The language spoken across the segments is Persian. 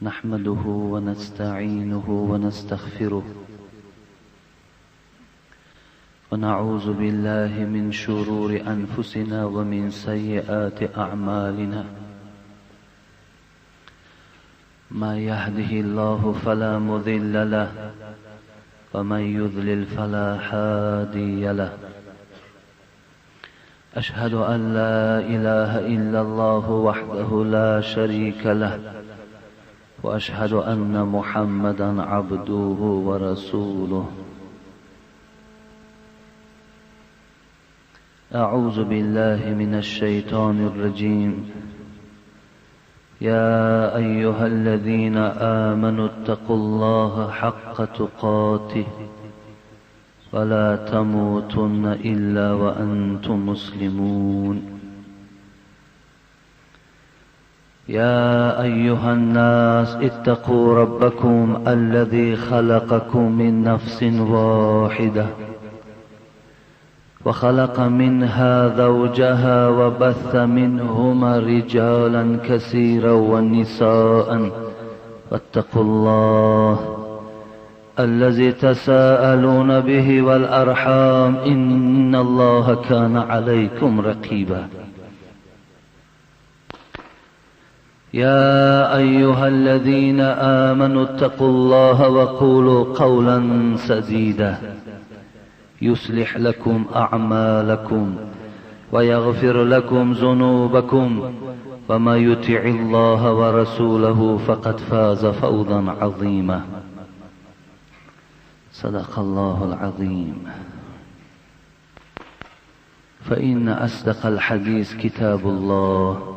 نحمده ونستعينه ونستغفره ونعوذ بالله من شرور أنفسنا ومن سيئات أعمالنا. من يهده الله فلا مضل له ومن يضلل فلا هادي له. أشهد أن لا إله إلا الله وحده لا شريك له وأشهد أن محمدا عبده ورسوله. أعوذ بالله من الشيطان الرجيم. يا أيها الذين آمنوا اتقوا الله حق تقاته ولا تموتن إلا وأنتم مسلمون. يا أيها الناس اتقوا ربكم الذي خلقكم من نفس واحدة وخلق منها زوجها وبث منهما رجالا كثيرا ونساء واتقوا الله الذي تساءلون به والأرحام إن الله كان عليكم رقيبا. يا أيها الذين آمنوا اتقوا الله وقولوا قولا سديدا يصلح لكم أعمالكم ويغفر لكم ذنوبكم ومن يطع الله ورسوله فقد فاز فوزا عظيما. صدق الله العظيم. فإن أصدق الحديث كتاب الله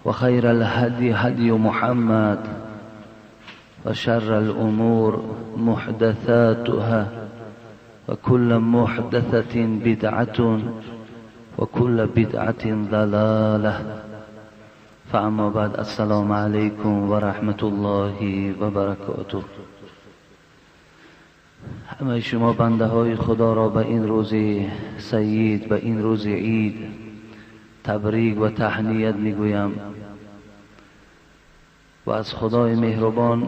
وخير الهدي هدي محمد وشر الأمور محدثاتها وكل محدثة بدعة وكل بدعة ضلالة. فأما بعد، السلام عليكم ورحمة الله وبركاته. همه شما بنده های خدا را به این روز سعید، به این روز عید تبریک و تهنیت میگویم و از خدای مهربان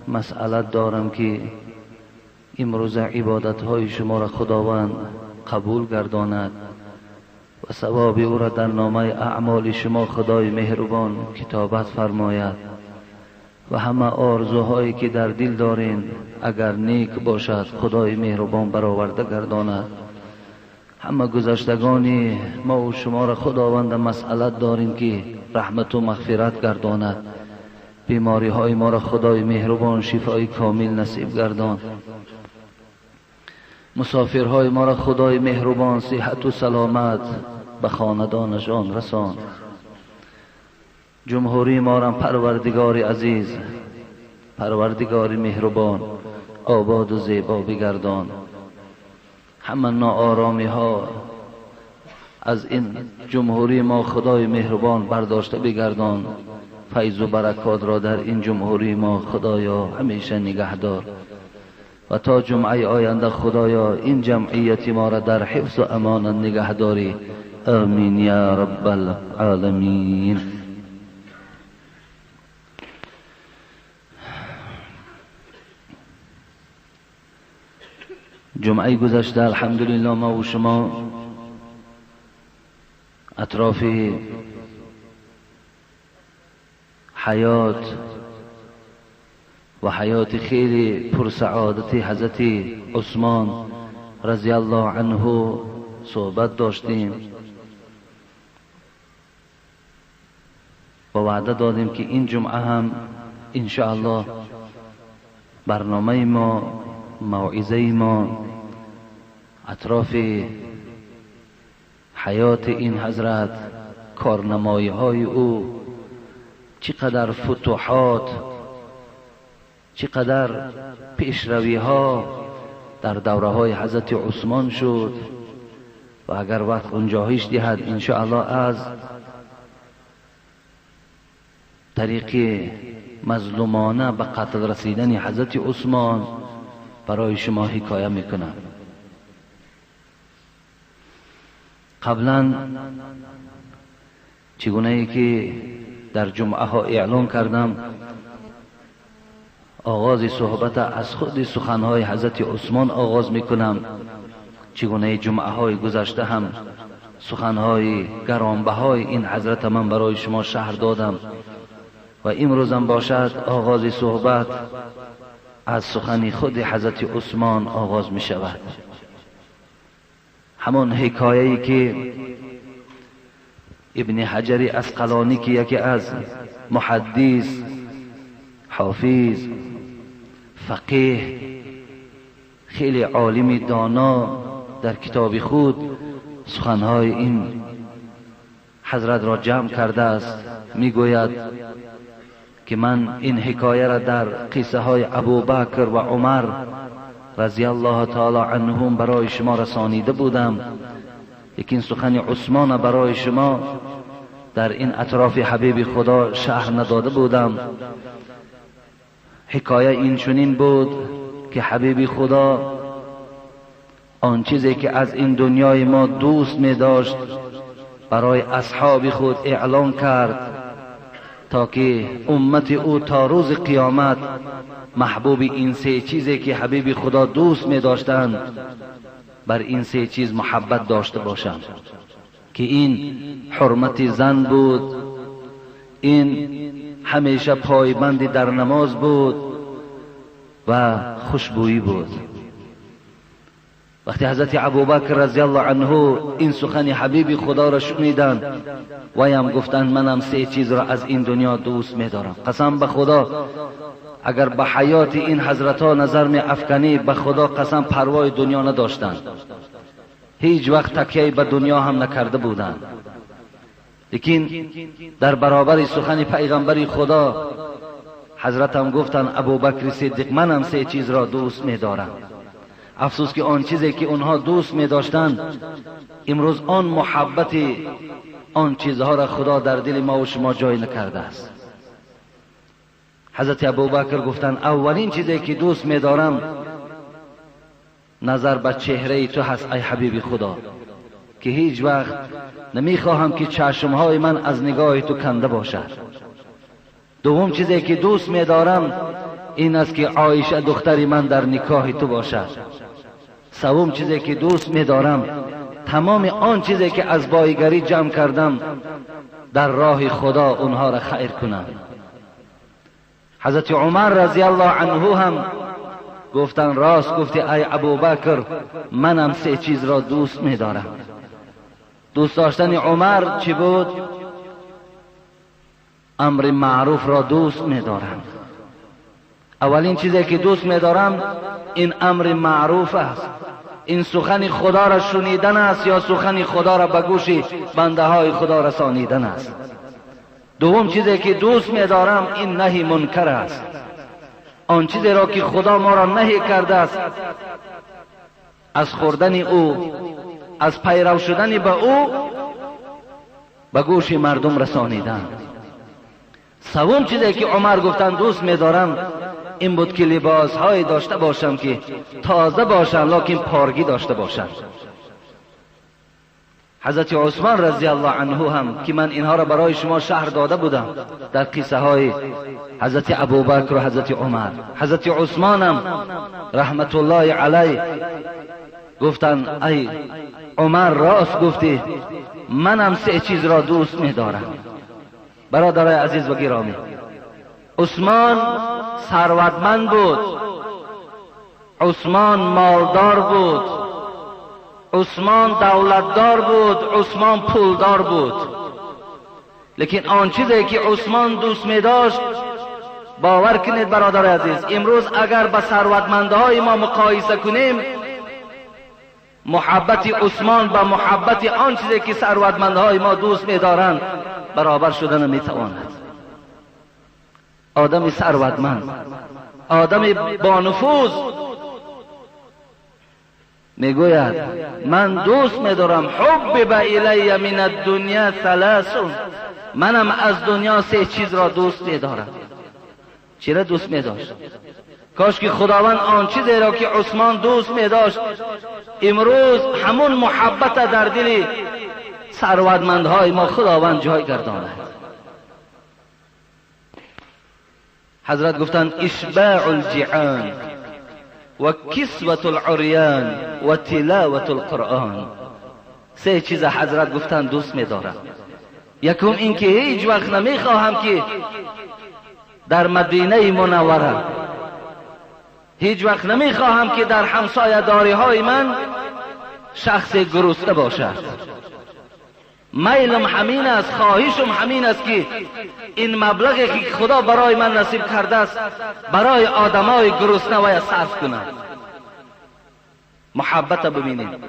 مسئلت دارم که امروز عبادت های شما را خداوند قبول گرداند و ثواب او را در نامه اعمال شما خدای مهربان کتابت فرماید و همه آرزوهایی که در دل دارین اگر نیک باشد خدای مهربان برآورده گرداند. همه گذشتگانی ما و شما را خداوند مسئلت داریم که رحمت و مغفرت گرداند. بیماری های ما را خدای مهربان شفای کامل نصیب گردان. مسافرهای ما را خدای مهربان صحت و سلامت به خاندانشان رسان. جمهوری ما را پروردگار عزیز، پروردگار مهربان آباد و زیبا بگردان. همه ناآرامی ها از این جمهوری ما خدای مهربان برداشته بگردان. فیض و برکات را در این جمهوری ما خدایا همیشه نگهدار و تا جمعه آینده خدایا این جمعیت ما را در حفظ و امانت نگهداری. آمین یا رب العالمین. جمعه گذشته الحمدلله ما و شما اطراف حیات و حیات خیلی پرسعادت حضرت عثمان رضی الله عنه صحبت داشتیم و وعده دادیم که این جمعه هم انشاءالله برنامه ما، موعظه ما اطراف حیات این حضرت، کارنمایی های او، چقدر فتوحات، چقدر پیشروی ها در دوره های حضرت عثمان شد و اگر وقت گنجایش دهد انشاءالله از طریق مظلومانه به قتل رسیدن حضرت عثمان برای شما حکایه میکنم. قبلا چگونه ای که در جمعه ها اعلان کردم، آغاز صحبت از خود سخنهای حضرت عثمان آغاز میکنم. چگونه جمعه های گذشته هم سخنهای گرانبهای این حضرت من برای شما شرح دادم و امروزم باشد آغاز صحبت از سخن خود حضرت عثمان آغاز می شود. همون حکایه‌ای که ابن حجر عسقلانی که یکی از محدث، حافظ، فقیه، خیلی عالم دانا در کتاب خود سخنهای این حضرت را جمع کرده است، میگوید که من این حکایه را در قصه های ابوبکر و عمر رضی الله تعالی عنهم برای شما رسانیده بودم، لیکن سخن عثمان برای شما در این اطراف حبیب خدا شرح نداده بودم. حکایه این چنین بود که حبیب خدا آن چیزی که از این دنیای ما دوست می داشت برای اصحاب خود اعلان کرد تا که امت او تا روز قیامت محبوب این سه چیزی که حبیب خدا دوست می داشتند بر این سه چیز محبت داشته باشند، که این حرمت زن بود، این همیشه پایبند در نماز بود و خوشبویی بود. وقتی حضرت ابوبکر رضی الله عنه این سخن حبیب خدا را شنیدند ویم گفتند منم سه چیز را از این دنیا دوست می‌دارم. قسم به خدا اگر به حیات این حضرت ها نظر می افکنی، به خدا قسم پروای دنیا نداشتند، هیچ وقت تکیه به دنیا هم نکرده بودند، لیکن در برابر سخن پیغمبر خدا حضرت هم گفتند ابوبکر صدیق منم سه چیز را دوست می‌دارم. افسوس که آن چیزی که اونها دوست می داشتند امروز آن محبت آن چیزها را خدا در دل ما و شما جای نکرده است. حضرت ابوبکر گفتند اولین چیزی که دوست می دارم نظر به چهره تو هست ای حبیب خدا، که هیچ وقت نمی خواهم که چشمهای من از نگاه تو کنده باشد. دوم چیزی که دوست می دارم این است که عایشه دختر من در نکاح تو باشد. سوم چیزی که دوست می دارم تمام آن چیزی که از بایگری جمع کردم در راه خدا اونها را خیر کنم. حضرت عمر رضی الله عنه هم گفتن راست گفتی ای ابوبکر منم سه چیز را دوست می دارم. دوست داشتن عمر چی بود؟ امر معروف را دوست می دارم. اولین چیزی که دوست می دارم این امر معروف است، این سخن خدا را شنیدن است یا سخن خدا را به گوش بنده های خدا رسانیدن است. دوم چیزی که دوست می دارم این نهی منکر است، آن چیزی را که خدا ما را نهی کرده است از خوردن او، از پیرو شدن به او به گوش مردم رسانیدن. سوم چیزی که عمر گفتن دوست می دارم این بود که لباس های داشته باشم که تازه باشن لکن پارگی داشته باشن. حضرت عثمان رضی الله عنه هم که من اینها را برای شما شرح داده بودم در قصه های حضرت ابوبکر و حضرت عمر، حضرت عثمان هم رحمت الله علیه گفتن ای عمر راست گفتی منم سه چیز را دوست می دارم. برادرای عزیز و گرامی، عثمان ثروتمند بود، عثمان مالدار بود، عثمان دولتدار بود، عثمان پولدار بود، لیکن آن چیزی که عثمان دوست می داشت باور کنید برادر عزیز امروز اگر با ثروتمندهای ما مقایسه کنیم محبت عثمان با محبت آن چیزی که ثروتمندهای ما دوست می دارند برابر شدن نمی تواند. آدم ثروتمند، آدم با نفوذ میگوید من دوست می‌دارم حب الی من الدنیا ثلاث، منم از دنیا سه چیز را دوست می‌دارم. چرا دوست می‌داشت؟ کاش که خداوند آن چیزی را که عثمان دوست می‌داشت امروز همون محبت در دل ثروتمندهای ما خداوند جای گرداند. حضرت گفتن اشباع الجیعان و کسوة العریان و تلاوت القرآن. سه چیز حضرت گفتن دوست می‌دارم. یکم این که هیچ وقت نمیخواهم که در مدینه منوره، هیچ وقت نمیخواهم که در همسایه‌داری های من شخص گرسنه باشد. میلم همین است، خواهشم همین است که این مبلغی که خدا برای من نصیب کرده است برای آدمای گرسنه و صرف کنم. محبت ببینید،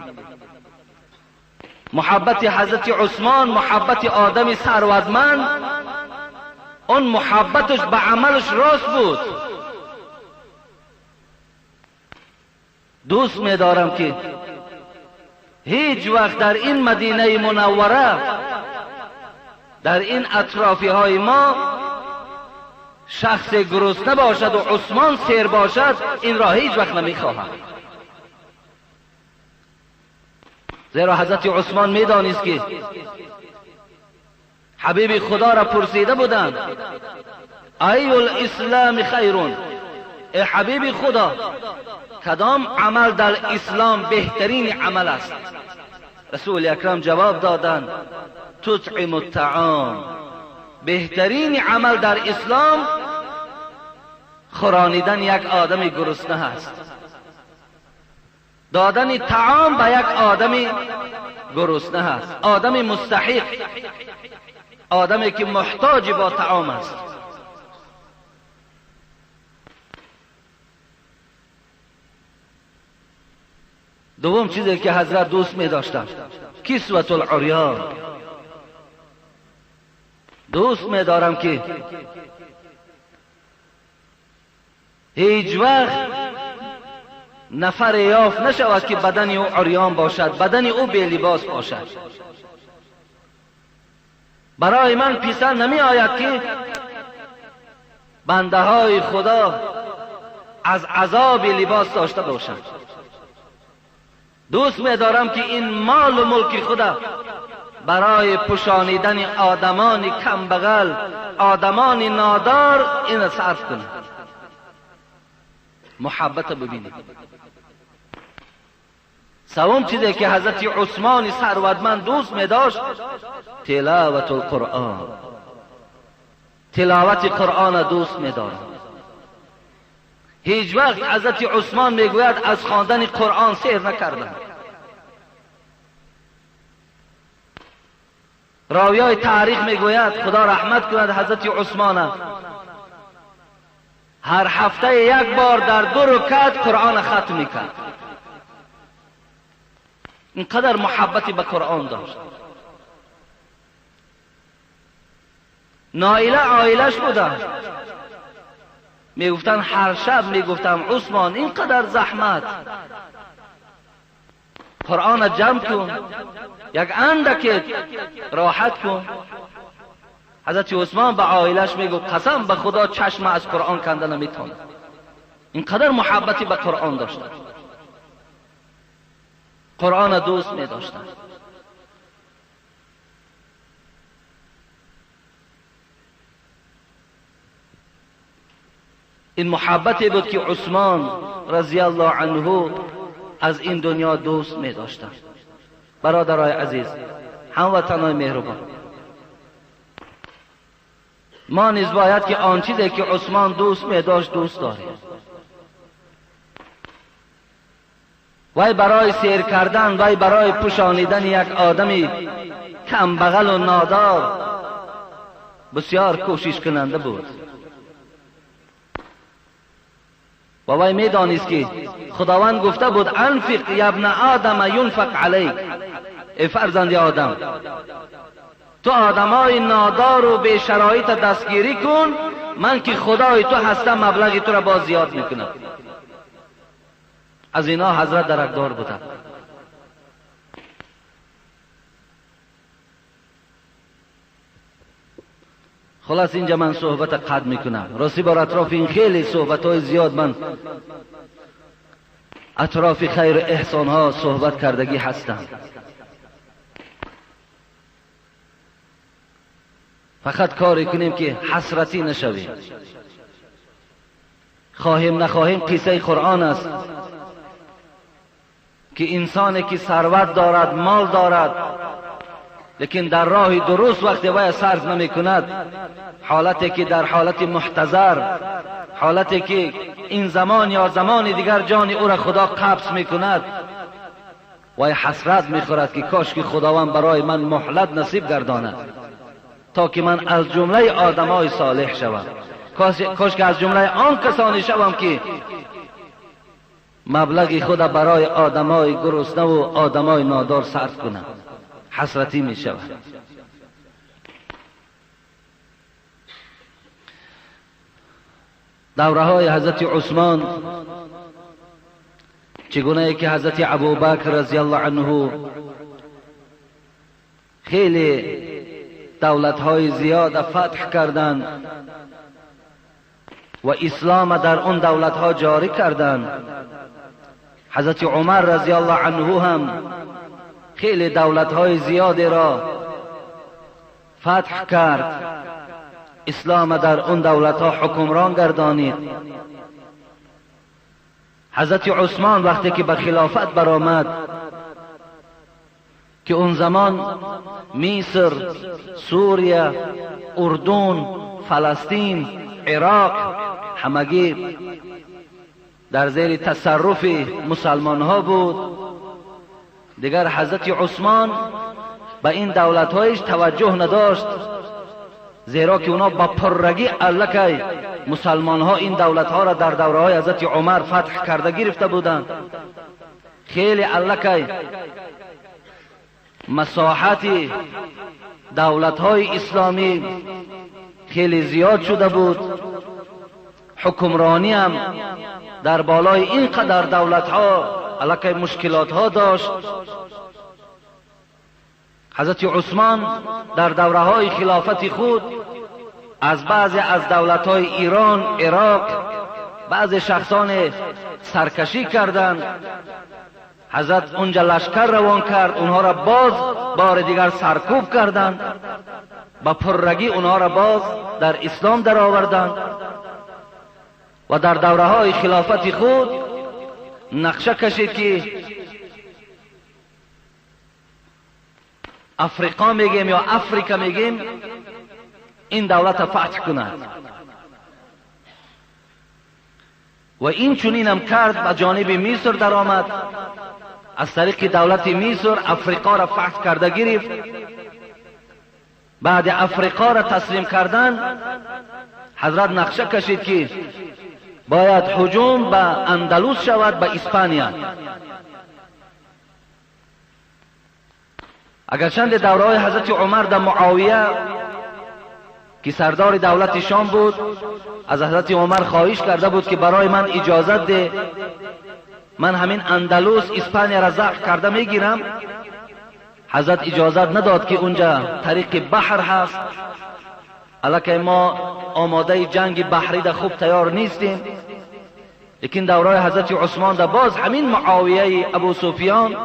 محبت حضرت عثمان، محبت آدم ثروتمند، اون محبتش به عملش راست بود. دوست می‌دارم که هیچ وقت در این مدینه منوره، در این اطرافی های ما شخص گرسنه باشد و عثمان سیر باشد، این را هیچ وقت نمیخواهم. زیرا حضرت عثمان میدانست که حبیب خدا را پرسیده بودند ای الاسلام خیرون، ای حبیب خدا کدام عمل در اسلام بهترین عمل است؟ رسول اکرم جواب دادند تطعم الطعام، بهترین عمل در اسلام خورانیدن یک آدم گرسنه است، دادن طعام به یک آدم گرسنه است، آدم مستحق، آدمی که محتاج با طعام است. دوم چیزی که حضرت دوست می داشتن کسوة العریان. دوست می دارم که هیچ وقت نفر یافت نشود که بدن او عریان باشد، بدن او بی لباس باشد. برای من پسند نمی آید که بنده های خدا از عذاب لباس داشته باشند. دوست می دارم که این مال و ملک خدا برای پوشانیدن آدمان کمبغل، آدمان نادار این صرف کنه. محبت ببینید. سوم چیزی که حضرت عثمان ثروتمند دوست می داشت تلاوت القرآن، تلاوت قرآن دوست می دارم. هیچ وقت حضرت عثمان میگوید از خواندن قرآن سیر نکردم. راویای تاریخ میگوید خدا رحمت کند حضرت عثمان هر هفته یک بار در 2 رکعت قرآن ختم میکرد. اینقدر محبتی به قرآن داشت. نائله عائلش بودن، میگفتن هر شب میگفتم عثمان اینقدر زحمت، قرآن جمع کن، یک اندک راحت کن. حضرت عثمان به عائلش میگفت قسم به خدا چشم از قرآن کنده نمیتونه. اینقدر محبتی به قرآن داشتن، قرآن دوست میداشتن. این محبتی بود که عثمان رضی الله عنه از این دنیا دوست می داشتن. برادرای عزیز، هموطنان مهربان، ما نیز باید که آن چیزی که عثمان دوست می داشت دوست داریم. وای برای سیر کردن، وای برای پوشانیدن یک آدمی کم بغل و نادار بسیار کوشش کننده بود. و وای میدانست که خداوند گفته بود انفق یا ابن آدم ینفق علیک، ای فرزند آدم تو آدمای نادار و به شرایط دستگیری کن، من که خدای تو هستم مبلغ تو را باز زیاد میکنم. از اینا حضرت درکدار بودند. خلاص اینجا من صحبت قطع میکنم. راستی بر اطراف این خیلی صحبت های زیاد من اطراف خیر احسان ها صحبت کردگی هستم. فقط کاری کنیم که حسرتی نشویم. خواهیم نخواهیم قصه قرآن است که انسانی که ثروت دارد، مال دارد، لیکن در راه درست وقتی وی صرف نمی کند، حالتی که در حالت محتضر، حالتی که این زمان یا زمان دیگر جان او را خدا قبض می کند، وی حسرت می خورد که کاش که خداوند برای من مهلت نصیب گرداند تا که من از جمله آدمای صالح شوم، کاش که از جمله آن کسانی شوم که مبلغ خود برای آدمای گرسنه و آدمای نادار صرف کنم. حسرتی می شود. دوره های حضرت عثمان چگونه که حضرت ابوبکر رضی الله عنه خیلی دولت های زیاد فتح کردند و اسلام در اون دولت ها جاری کردند. حضرت عمر رضی الله عنه هم خیلی دولت های زیادی را فتح کرد، اسلام در اون دولت ها حکمران گردانید. حضرت عثمان وقتی که به خلافت برآمد که اون زمان مصر، سوریه، اردن، فلسطین، عراق همگی در زیر تصرف مسلمان ها بود، دیگر حضرت عثمان به این دولت هایش توجه نداشت، زیرا که اونا با پررگی الکی مسلمان ها این دولت ها را در دوره های حضرت عمر فتح کرده گرفته بودند. خیلی الکی مساحت دولت های اسلامی خیلی زیاد شده بود، حکمرانی هم در بالای اینقدر دولت ها الکی مشکلات ها داشت. حضرت عثمان در دوره های خلافت خود از بعضی از دولت های ایران، عراق بعضی شخصان سرکشی کردند. حضرت اونجا لشکر روان کرد، اونها را باز بار دیگر سرکوب کردند، با پررگی اونها را باز در اسلام در آوردند و در دوره های خلافت خود نقشه کشید که افریقا میگیم یا افریقا میگیم این دولت فتح کند و این چنین هم کرد. به جانب مصر در آمد، از طریق دولت مصر افریقا را فتح کرده گرفت. بعد افریقا را تسلیم کردن حضرت نقشه کشید که باید هجوم به اندلس شود، به اسپانیا. اگرچند دوره های حضرت عمر در معاویه که سردار دولت شام بود از حضرت عمر خواهش کرده بود که برای من اجازت ده، من همین اندلس اسپانیا را ضبط کرده میگیرم. حضرت اجازت نداد که اونجا طریق بحر هست، البته ما آماده جنگ بحری در خوب تیار نیستیم. لیکن دوره حضرت عثمان در باز همین معاویه ابو سفیان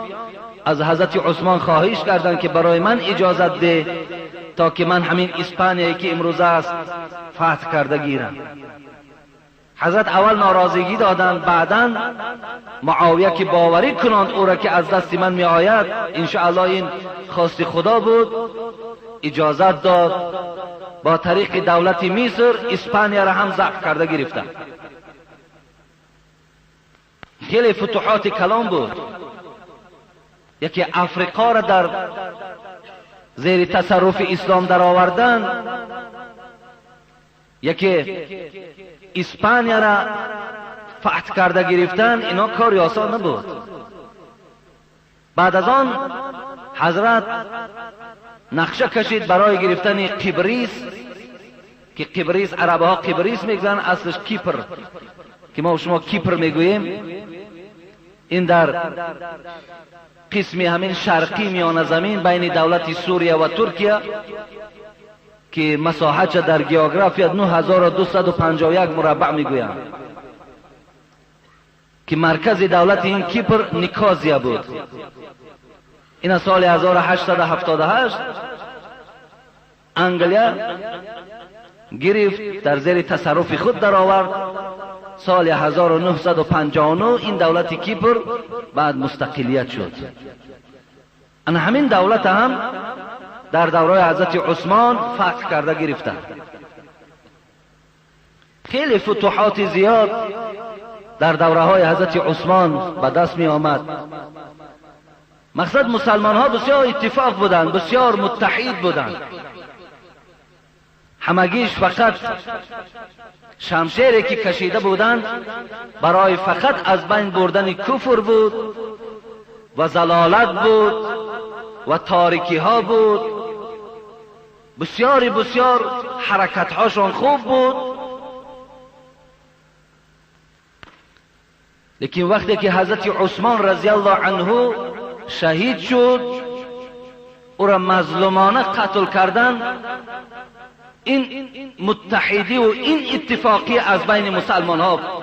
از حضرت عثمان خواهش کردند که برای من اجازت ده تا که من همین اسپانیایی که امروز است فتح کرده گیرم. حضرت اول ناراضگی دادند، بعداً معاویه که باوری کنند او را که از دست من می آید انشاءالله این خواست خدا بود، اجازت داد با طریق دولت مصر اسپانیا را هم ضبط کرده گرفتند. خیلی فتوحات کلان بود. یکی افریقا را در زیر تصرف اسلام در آوردن، یکی اسپانیا را فتح کرده گرفتن، اینا کاری آسان نبود. بعد از آن حضرت نقشه کشید برای گرفتن قبریس، که قبریس عربها قبریس میگن، اصلش کیپر که ما و شما کیپر میگوییم. این در قسمی همین شرقی میانه زمین بین دولت سوریه و ترکیه که مساحت در گیوگرافیا 9251 مربع میگویند، که مرکز دولت این کیپر نیکوزیا بود. این سال 1878 انگلیا گرفت، در زیر تصرف خود در آورد سال 1959 این دولت کیپر بعد مستقلیت شد. ان همین دولت هم در دوره حضرت عثمان فتح کرده گرفتن. خیلی فتوحات زیاد در دوره های حضرت عثمان به دست می آمد. مقصد مسلمان ها بسیار اتفاق بودند، بسیار متحد بودند. همگیش فقط شمشیری که کشیده بودند برای فقط از بین بردن کفر بود و ضلالت بود و تاریکی ها بود. بسیار حرکت هاشون خوب بود، لیکن وقتی که حضرت عثمان رضی الله عنه شهید شد، او را مظلومانه قتل کردند، این متحدی و این اتفاقی از بین مسلمان ها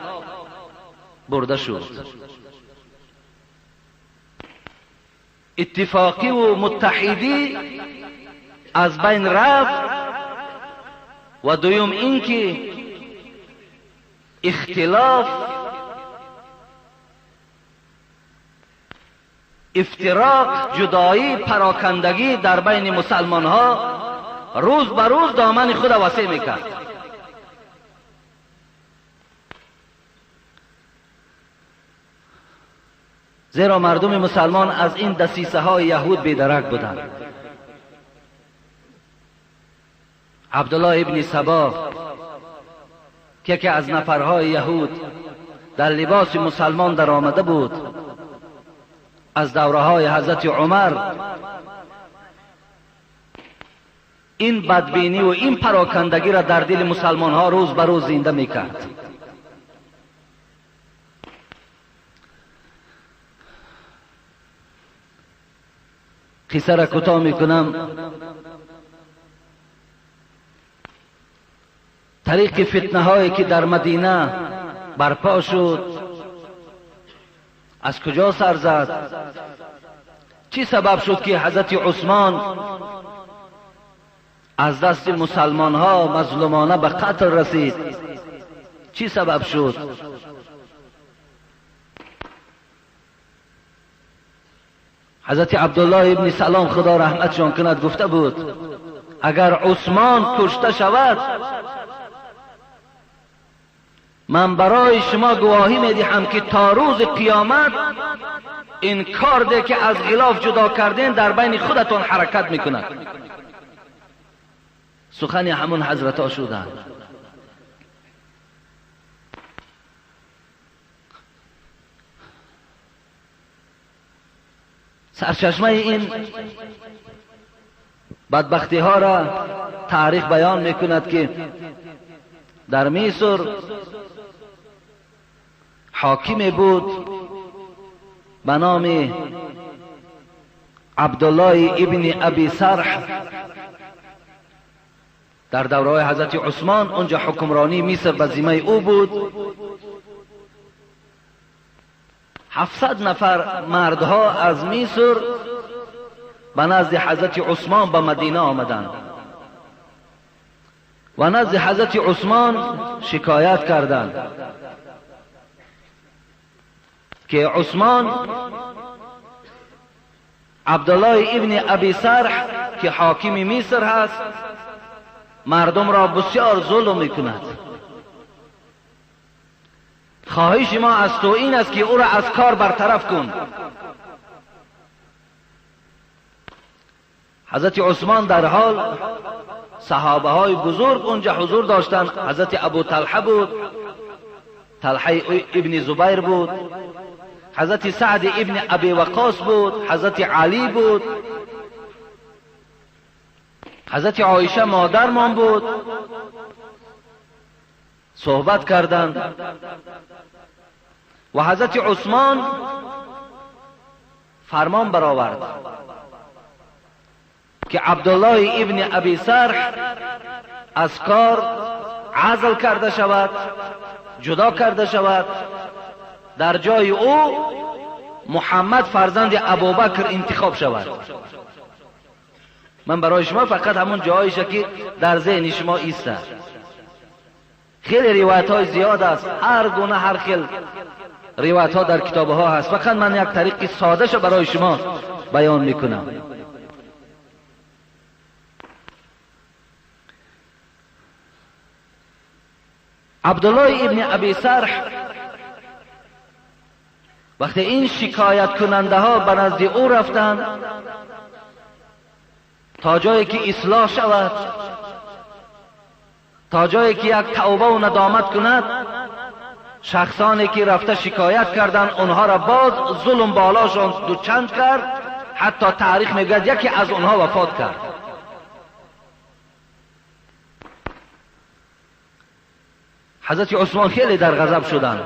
برده شد. اتفاقی و متحدی از بین رفت. و دویم این که اختلاف، افتراق، جدایی، پراکندگی در بین مسلمان ها روز به روز دامن خود وسیع میکرد. زیرا مردم مسلمان از این دسیسه های یهود بیدرک بودند. عبدالله ابن سبا که یکی از نفرهای یهود در لباس مسلمان در آمده بود از دوره های حضرت عمر، این بدبینی و این پراکندگی را در دل مسلمان ها روز به روز زنده میکرد. قصه را کوتاه میکنم. طریق فتنه هایی که در مدینه برپا شد از کجا سر زد؟ چی سبب شد که حضرت عثمان از دست مسلمان ها مظلومانه به قتل رسید؟ چی سبب شد؟ حضرت عبدالله ابن سلام خدا رحمتشان کند گفته بود اگر عثمان کشته شود من برای شما گواهی میدهم که تا روز قیامت این کار ده که از غلاف جدا کردین در بین خودتون حرکت میکند. سخن همون حضرت ها شدند. سرچشمه این بدبختی ها را تاریخ بیان میکند که در مصر حاکمی بود به نام عبدالله ابن ابی سرح. در دوره حضرت عثمان اونجا حکمرانی مصر به ذمه او بود. 700 نفر مردها از مصر به نزد حضرت عثمان به مدینه آمدند و نزد حضرت عثمان شکایت کردند که عثمان عبدالله ابن ابی سرح که حاکم مصر هست مردم را بسیار ظلم میکند. خواهش ما از تو این است که او را از کار برطرف کن. حضرت عثمان در حال صحابه های بزرگ اونجا حضور داشتند. حضرت ابو طلحه بود، طلحه ابن زبیر بود، حضرت سعد ابن ابی وقاص بود، حضرت علی بود، حضرت عایشه مادرمان بود. صحبت کردند و حضرت عثمان فرمان برآورد که عبدالله ابن ابی سرح از کار عزل کرده شود، جدا کرده شود. در جای او محمد فرزند ابوبکر انتخاب شود. من برای شما فقط همون جایشه که در ذهن شما ایسته. خیلی روایت های زیاد است، هر گونه هر خیل روایت ها در کتاب ها هست. فقط من یک طریق ساده شو برای شما بیان میکنم. عبدالله ابن ابی سرح وقتی این شکایت کننده ها به نزد او رفتند تا جایی که اصلاح شود، تا جایی که یک توبه و ندامت کند، شخصانی که رفته شکایت کردند اونها را باز ظلم بالاشان دوچند کرد، حتی تاریخ میگوید یکی از اونها وفات کرد. حضرت عثمان خیلی در غضب شدند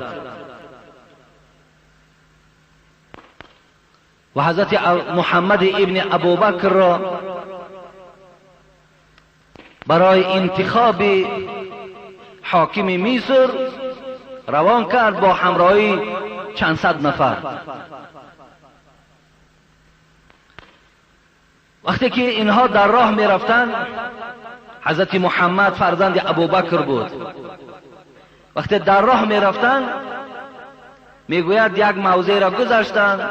و حضرت محمد ابن ابوبکر را برای انتخاب حاکم مصر روان کرد با همراهی چند صد نفر. وقتی که اینها در راه می رفتند، حضرت محمد فرزند ابوبکر بود. وقتی در راه می رفتند میگوید یک موضع را گذشتند،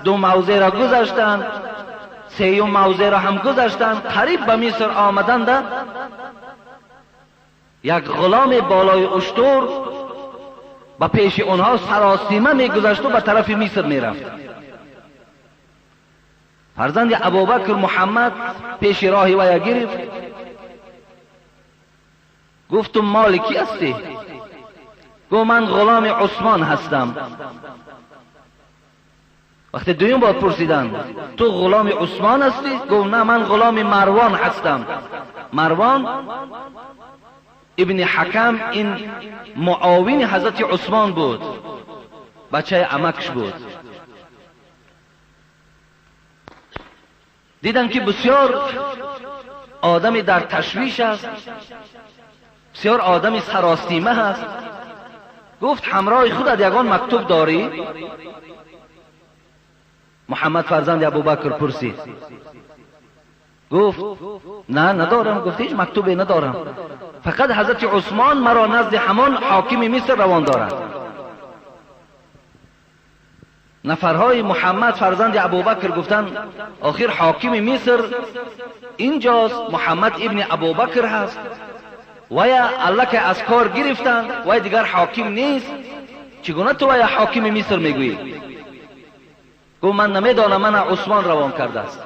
دو موضع را گذشتند، سیوم موضع را هم گذشتند، قریب به مصر آمدند. یک غلام بالای اشتر به پیش آنها سراسیمه میگذشت و به طرف مصر میرفت. فرزند ابوبکر محمد پیش راهی وی گرفت، گفتم مال کی هستی؟ گفت من غلام عثمان هستم. وقتی دویم بار پرسیدند تو غلام عثمان هستی؟ گفت نه، من غلام مروان هستم. مروان ابن حکم این معاون حضرت عثمان بود، بچه عمکش بود. دیدن که بسیار آدمی در تشویش است، بسیار آدمی سراسیمه هست. گفت همراه خودت یگان مکتوب داری؟ محمد فرزند ابوبکر پرسید. گفت نه ندارم. گفت هیچ مکتوبی ندارم، فقط حضرت عثمان مرا نزد همان حاکم مصر روان دارد. نفرهای محمد فرزند ابوبکر گفتند آخر حاکم مصر اینجاست، محمد ابن ابوبکر هست، ویا الله که از کار گرفتند، وی دیگر حاکم نیست، چگونه تو ویا حاکم مصر میگویی؟ گفت من نمیدانم، من عثمان روان کرده است.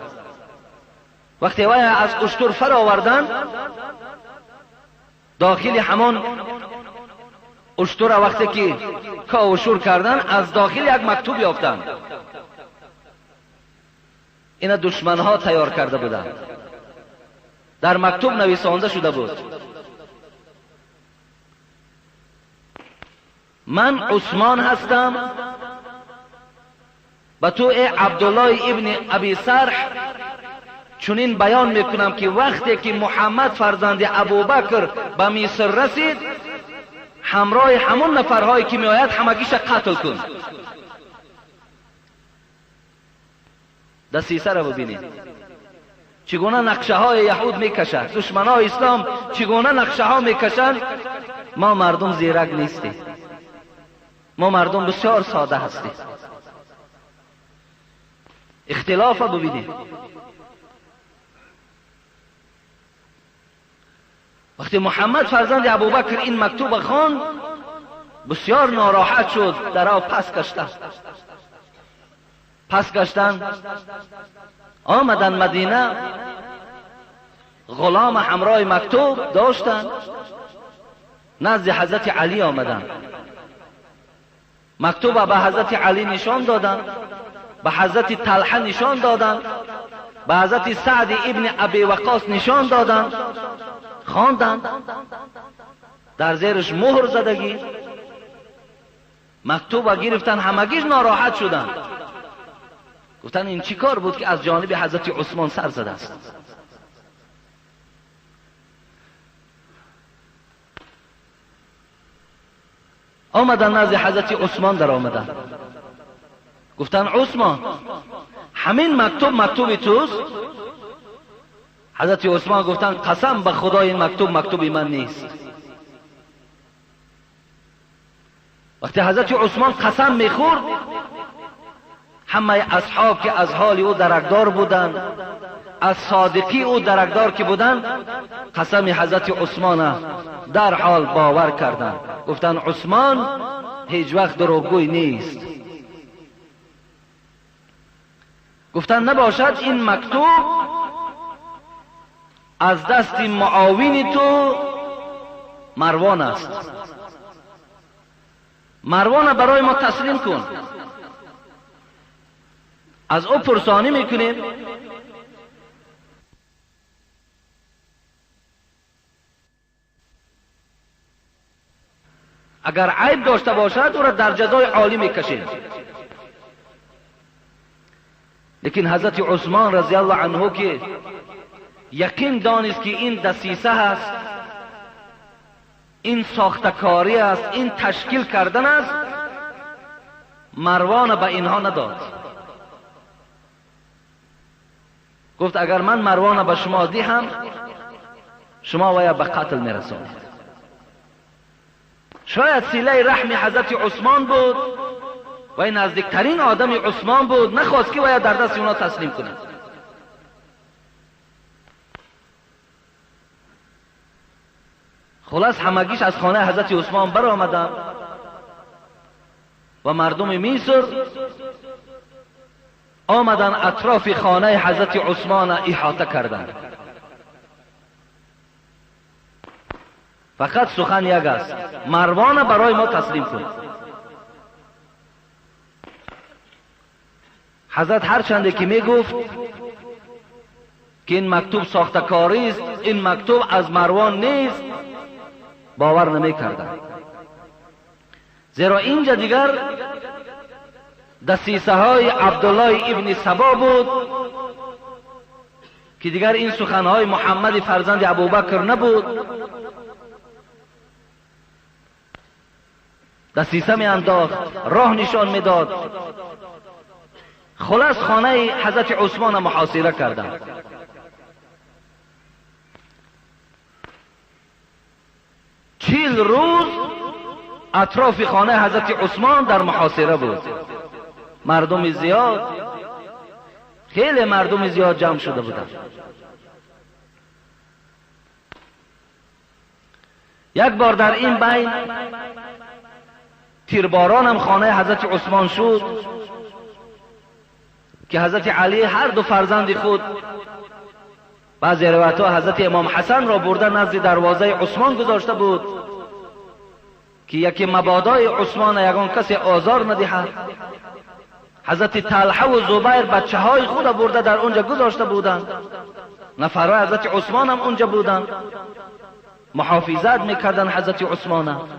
وقتی وی از اشتر فر آوردند، داخل همان اشتر وقتی که کاوشور کردن، از داخل یک مکتوب یافتند. اینا دشمنها تیار کرده بودند. در مکتوب نویسنده شده بود من عثمان هستم، به تو ای عبدالله ابن ابی سرح چنین بیان میکنم که وقتی که محمد فرزند ابوبکر به مصر رسید، همراه همون نفرهایی که میآید همگیش قتل کن. دسیسه را ببینید چگونه نقشه های یهود میکشند، دشمنان اسلام چگونه نقشه ها میکشند. ما مردم زیرک نیستیم، ما مردم بسیار ساده هستیم. اختلاف ببینید. وقتی محمد فرزند ابوبکر این مکتوب خواند، بسیار ناراحت شد، در آب پس گشتند آمدن مدینه. غلام همراه مکتوب داشتند، نزد حضرت علی آمدند. مکتوب به حضرت علی نشان دادند، به حضرت طلحه نشان دادند، به حضرت سعد ابن ابی وقاص نشان دادند، خواندند، در زیرش مهر زدگی. مکتوب گرفتن، همگیش ناراحت شدند. گفتن این چی کار بود که از جانب حضرت عثمان سر زده است؟ آمدن نزد حضرت عثمان در آمدن، گفتن عثمان همین مکتوب توست؟ حضرت عثمان گفتن قسم به خدا این مکتوب من نیست. وقتی حضرت عثمان قسم میخورد، همه اصحاب که از حال او درکدار بودند، از صادقی او درکدار که بودند، قسم حضرت عثمان در حال باور کردند. گفتند عثمان هیچ وقت دروغگوی نیست. گفتند نباشد این مکتوب از دست معاون تو مروان است، مروان برای ما تسلیم کن. از او پرسانی میکنیم اگر عیب داشته باشد او را در جزای عالی میکشیم. لیکن حضرت عثمان رضی الله عنه که یقین دانست که این دسیسه هست، این ساختکاری است، این تشکیل کردن است، مروان به اینها نداد. گفت اگر من مروان به شما دهم، شما ویا به قتل میرسانید. شاید صله رحم حضرت عثمان بود و این نزدیکترین آدم عثمان بود، نخواست که ویا در دست اونا تسلیم کنه. خلاص همگیش از خانه حضرت عثمان بر آمدند و مردم مصر آمدن اطراف خانه حضرت عثمان احاطه کردند. فقط سخن یک است، مروان برای ما تسلیم کن. حضرت هرچند که می گفت که این مکتوب ساختکاری است، این مکتوب از مروان نیست، باور نمی کردند. زیرا اینجا دیگر دسیسه های عبدالله ابن سبا بود که دیگر این سخنهای محمد فرزند ابوبکر نبود. دسیسه می انداخت، راه نشان می داد. خلاص خانه حضرت عثمان محاصره کردند. چیل روز اطراف خانه حضرت عثمان در محاصره بود. مردم زیاد، خیلی مردم زیاد جمع شده بودند. یک بار در این بین تیرباران هم خانه حضرت عثمان شد که حضرت علی هر دو فرزند خود، بعضی روایت‌ها حضرت امام حسن را برده نزد دروازه عثمان گذاشته بود که یکی مبادای عثمان یگان کسی آزار ندهد. حضرت طلحه و زبیر بچه های خود برده در اونجا گذاشته بودند. نفرهای حضرت عثمان هم اونجا بودند، محافظت میکردن حضرت عثمان.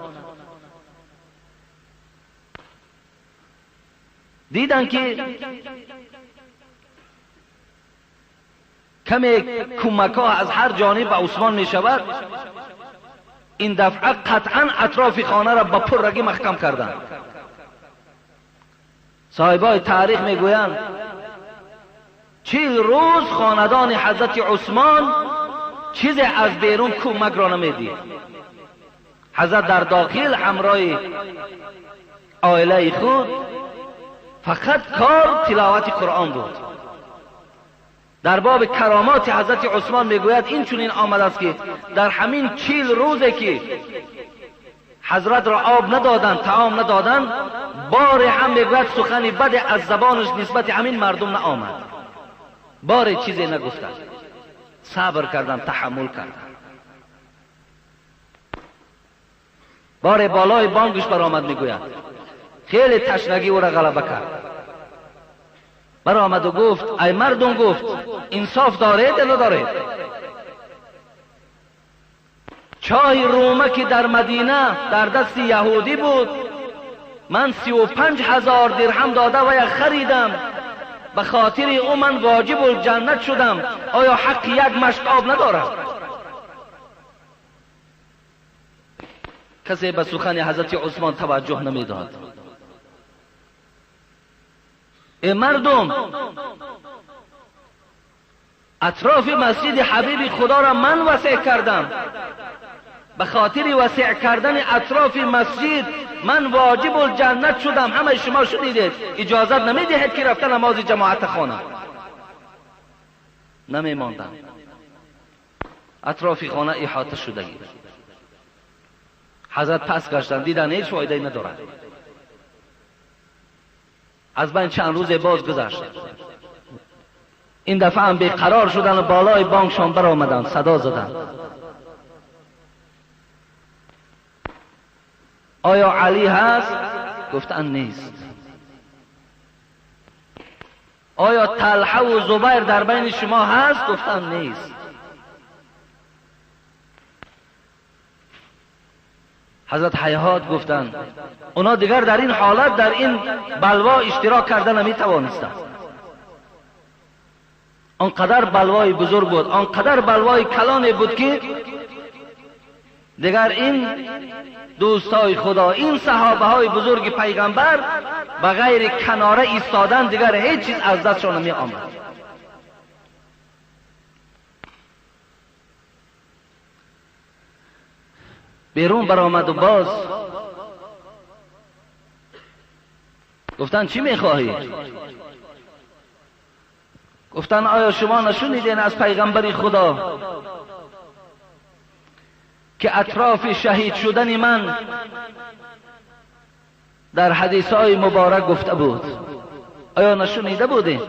دیدن که کمی کمک ها از هر جانب به عثمان می شود، این دفعه قطعا اطراف خانه را با پررگی محکم کردند. صاحبای تاریخ می گویند 40 روز خاندان حضرت عثمان چیزی از بیرون کمک را نمیدید. حضرت در داخل همراه عائله خود فقط کار تلاوت قرآن بود. در باب کرامات حضرت عثمان میگوید این چنین آمده است که در همین 40 روزی که حضرت را آب ندادند، طعام ندادند، بار هم میگوید سخنی بد از زبانش نسبت همین مردم نآمد. بار چیزی نگفتند، صبر کردند، تحمل کردند. بار بالای بانگش برآمد، میگوید خیلی تشنگی او را غلبه کرد. برآمد و گفت ای مردم، گفت انصاف دارید یا ندارید؟ چای رومه که در مدینه در دست یهودی بود، من 35,000 درهم داده و یک خریدم، به خاطر او من واجب الجنت شدم. آیا حق یک مشت آب ندارم؟ کسی به سخن حضرت عثمان توجه نمیداد. ای مردم، اطراف مسجد حبیب خدا را من وسیع کردم، به خاطر وسع کردن اطراف مسجد من واجب الجنت شدم. همه شما شدیدید، اجازت نمیدهید که رفتن نماز جماعت خانه. نمیماندم، اطراف خانه احاطه شدگی. حضرت پس گشتن، دیدن هیچ فایده ندارد. از بین چند روز باز گذشت، این دفعه هم بیقرار شدن و بالای بانکشان بر آمدن، صدا زدن آیا علی هست؟ گفتن نیست. آیا طلحه و زبیر در بین شما هست؟ گفتن نیست. حضرت حیات گفتند اونا دیگر در این حالت در این بلوا اشتراک کردن نمی توانستند. آنقدر بلوای بزرگ بود، آنقدر بلوای کلانی بود که دیگر این دوستای خدا، این صحابه های بزرگ پیغمبر به غیر کناره ایستادن دیگر هیچ چیز از دستشان نمی آمد. بیرون برآمد و باز گفتن چی میخواهی؟ گفتن آیا شما نشنیدین از پیغمبر خدا که اطراف شهید شدن من در حدیث های مبارک گفته بود؟ آیا نشنیده بودین؟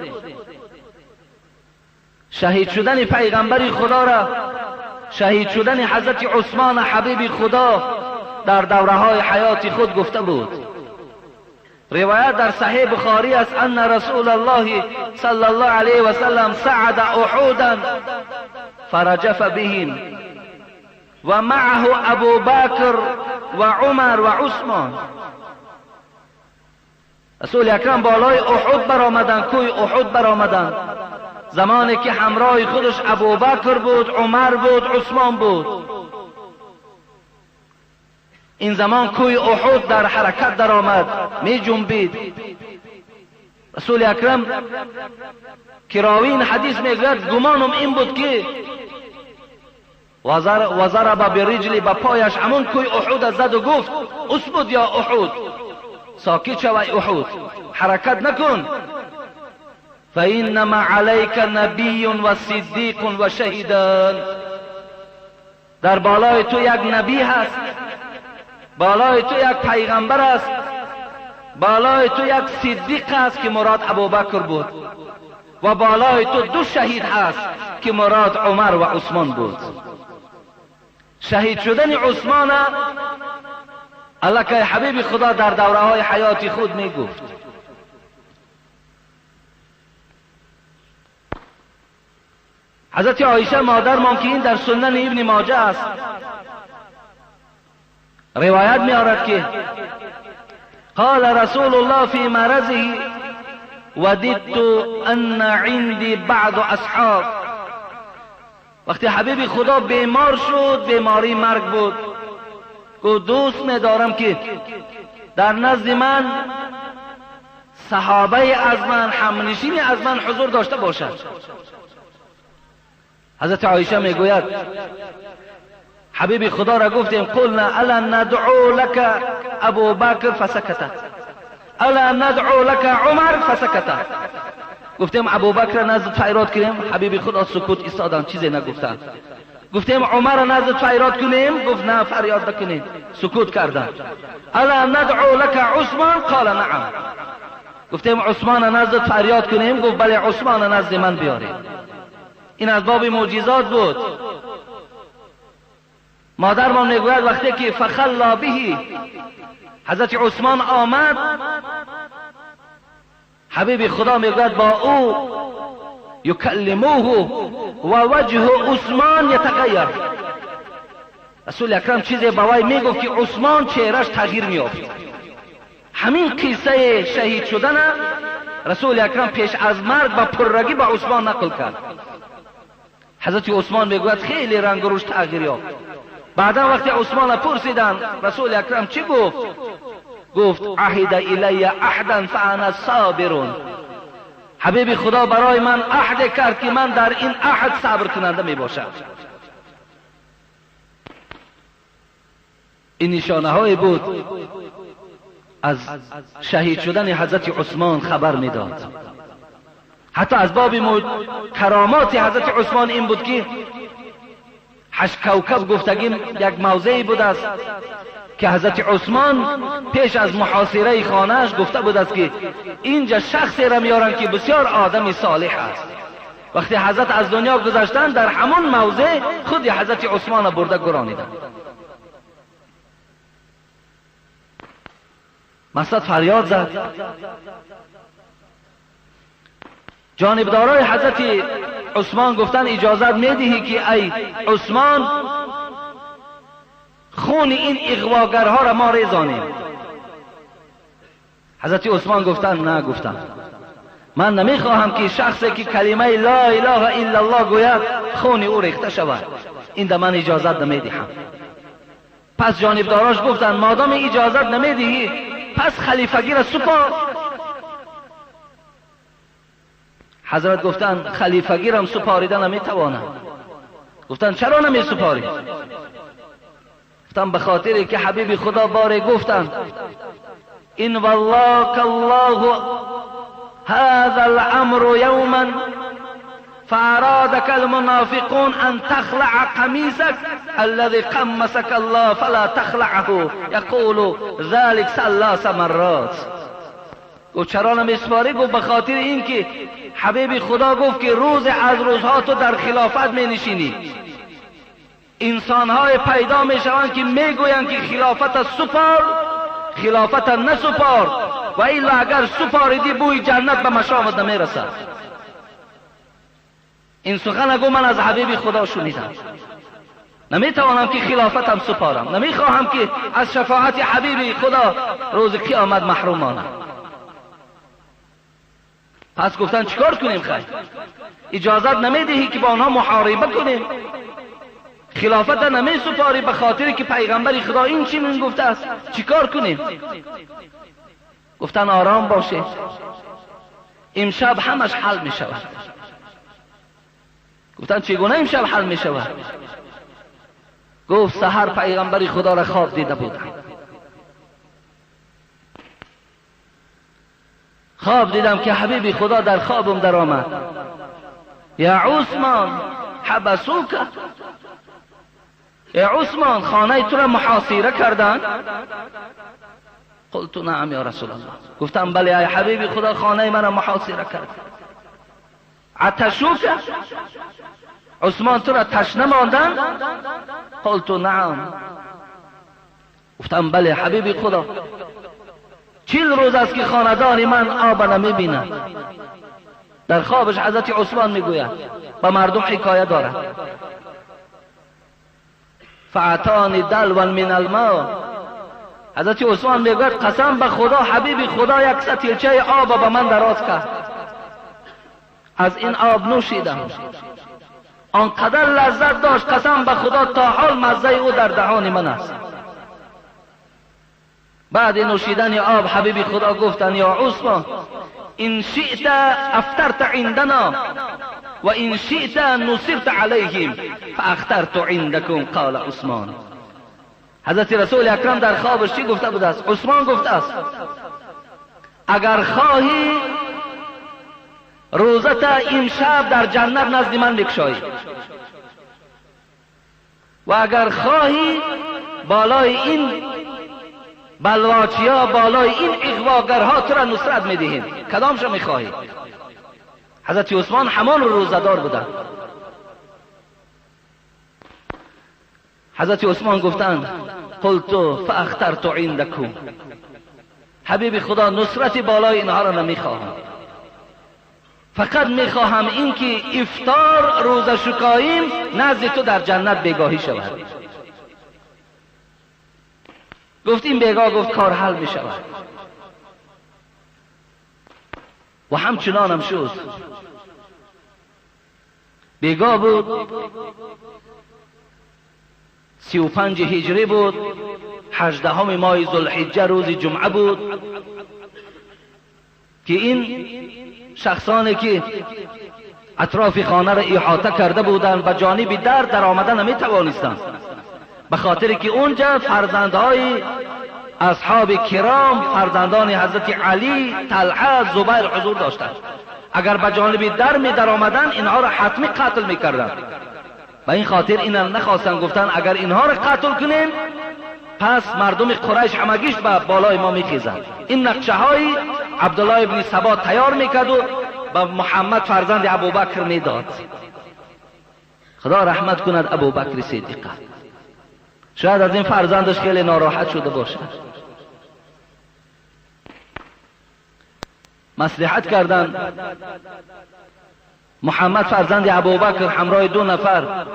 شهید شدن پیغمبر خدا را، شهید شدن حضرت عثمان حبیب خدا در دوره های حیات خود گفته بود. روایت در صحیح بخاری است ان رسول الله صلی الله علیه و سلم صعد احودا فرجف بهم و معه ابو بکر و عمر و عثمان. رسول اکرم بالای احد برآمدن، کوه احد برآمدن، زمانی که همراه خودش ابو بکر بود، عمر بود، عثمان بود. این زمان کوه احد در حرکت در آمد، می جنبید. رسول اکرم که راوی این حدیث میگوید گمانم این بود که وضرب برجلی، با پایش همون کوه احد زد و گفت اسبد یا احد، ساکت شو ای احد، حرکت نکن، فإنما عليك نبی و صدیق و شهیدان. در بالای تو یک نبی هست، بالای تو یک پیغمبر است، بالای تو یک صدیق هست که مراد ابوبکر بود و بالای تو دو شهید هست که مراد عمر و عثمان بود. شهید شدن عثمان الله که حبیب خدا در دوره های حیات خود می گفت. حضرت عایشه مادرمان که این در سنن ابن ماجه است روایت می آورد که قال رسول الله فی مرضه وددت ان عندي بعض اصحاب. وقتی حبیب خدا بیمار شد، بیماری مرگ بود، گفت دوست می دارم که در نزد من صحابه از من، همنشین از من حضور داشته باشد. حضرت عایشه می گوید حبیب خدا را گفتیم قلنا الا ندعو لك ابو بکر فسکت، الا ندعو لك عمر فسکت. گفتیم ابو بکر نزد فریاد کنیم، حبیب خدا سکوت ایستادن، چیزی نگفتن. گفتیم عمر نزد فریاد کنیم، گفت نه فریاد نکنید، سکوت کردن. الا ندعو لك عثمان، قال نعم. گفتیم عثمان نزد فریاد کنیم، گفت بله عثمان نزد من بیارید. این از باب معجزات بود. مادرمان میگوید وقتی که فخلا به حضرت عثمان آمد، حبیب خدا میگوید با او یکلموه و وجه عثمان یتغیر. رسول اکرم چیزی با وی میگفت که عثمان چهرش تغییر میافت. همین قصه شهید شدن رسول اکرم پیش از مرگ با پررگی با عثمان نقل کرد. حضرت عثمان میگوید خیلی رنگ و روش تغییر یافت. بعدا وقتی عثمان پرسیدن رسول اکرم چی گفت؟ گفت عهد الی عهدا فانا صابر. حبیب خدا برای من عهد کرد که من در این عهد صبر کننده می باشم. این نشانه های بود از شهید شدن حضرت عثمان خبر میداد. حتی از باب کرامات حضرت عثمان این بود که 8 کوکب گفتگی یک موضعی بود است که حضرت عثمان پیش از محاصره خانهش گفته بود است که اینجا شخصی را میارن که بسیار آدم صالح است. وقتی حضرت از دنیا گذشتن در همون موضع خود حضرت عثمان برده گرانیدن. مسعود فریاد زد. جانبدارای حضرت عثمان گفتن اجازت میدهی که ای عثمان خون این اغواگرها را ما ریزانیم؟ حضرت عثمان گفتن نه، گفتن من نمیخواهم که شخصی که کلمه لا اله الا الله گوید خون او ریخته شود، این ده من اجازت نمیدهم. پس جانبداراش گفتن مادام اجازت نمیدهی پس خلیفگی را سپار. حضرت گفتن خلیفگی را سپاریدن نمیتوانم. گفتن چرا نمیسپاری؟ گفتن به خاطری که حبیب خدا باره گفتن ان والله کالله هذا الامر یوما فارادك المنافقون ان تخلع قميصك الذي قمسك الله فلا تخلعه يقول ذلك 3 مرات. گفت چرا نمیسپاری؟ گفت به خاطر این که حبیب خدا گفت که روز از روزها تو در خلافت می نشینی، انسانهای پیدا می شوند که می گویند که خلافت سپار، خلافت نسپار، و الا اگر سپاریدی بوی جنت به مشامت نمی رسد. این سخن گو من از حبیب خدا شنیدم، نمیتوانم که خلافتم سپارم، نمیخواهم که از شفاعت حبیب خدا روز قیامت محروم مانم. پس گفتن چیکار کنیم؟ خیر اجازت نمیدهی که با آنها محاربه کنیم، خلافت نمی سپاری به خاطری که پیغمبر خدا این چی من گفته است، چیکار کنیم؟ گفتن آرام باشه، امشب همش حل می شود. گفتن چگونه امشب حل می شود؟ گفت سحر پیغمبر خدا را خواب دیده بودم، خواب دیدم که حبیب خدا در خوابم در آمد یا عثمان حبسوک، یا عثمان خانه تو را محاصره کردن؟ قلت نعم یا رسول الله. گفتم بله ای حبیب خدا خانه من را محاصره کرد. عطشوک، عثمان تو را تشنه ماندن؟ قلت نعم. گفتم بله حبیب خدا 40 روز است که خاندان من آب نمیبینند. در خوابش حضرت عثمان میگوید با مردم حکایه دارد فعطانی دلوا من الماء. حضرت عثمان میگوید قسم به خدا حبیب خدا 100 تیلچه آب به من دراز کرد، از این آب نوشیدم، آنقدر لذت داشت قسم به خدا تا حال مزه او در دهان من است. بعد نوشیدن آب حبیب خدا گفتن یا عثمان ان شئت افطرت عندنا و ان شئت نصرت علیهم فاخترت عندكم. قال عثمان. حضرت رسول اکرم در خوابش چی گفته بود است؟ عثمان گفته است اگر خواهی روزت امشب در جنت نزد من بکشایی و اگر خواهی بالای این بلواچیا، بالای این اغواگرها تو را نصرت میدهیم، کدامشو میخواهی؟ حضرت عثمان همان روزدار بودند. حضرت عثمان گفتند قلت فاخترت عندكم. حبیب خدا نصرت بالای اینها را نمیخواهم، فقط میخواهم این که افطار روز شکاییم نزد تو در جنت بگاهی شود. گفت این بیگاه، گفت کار حل می شود. و همچنان هم شد. بیگاه بود 35 هجری بود، 18 ماه ذوالحجه روز جمعه بود که این شخصانی که اطراف خانه را احاطه کرده بودند و جانب در آمدن نمی توانستند. به خاطر که اونجا فرزندهای اصحاب کرام، فرزندان حضرت علی، طلحه، زبیر حضور داشتند. اگر به جانب در می در آمدن اینها را حتمی قتل میکردن. به این خاطر اینا نخواستن، گفتن اگر اینها را قتل کنیم پس مردم قریش همگیش به بالای ما میخیزند. این نقشه های عبدالله ابن سبا تیار میکرد و به محمد فرزند ابوبکر میداد. خدا رحمت کند ابوبکر صدیق. شاید از این فرزندش خیلی ناراحت شده باشد. مصلحت کردند محمد فرزند ابوبکر همراه 2 نفر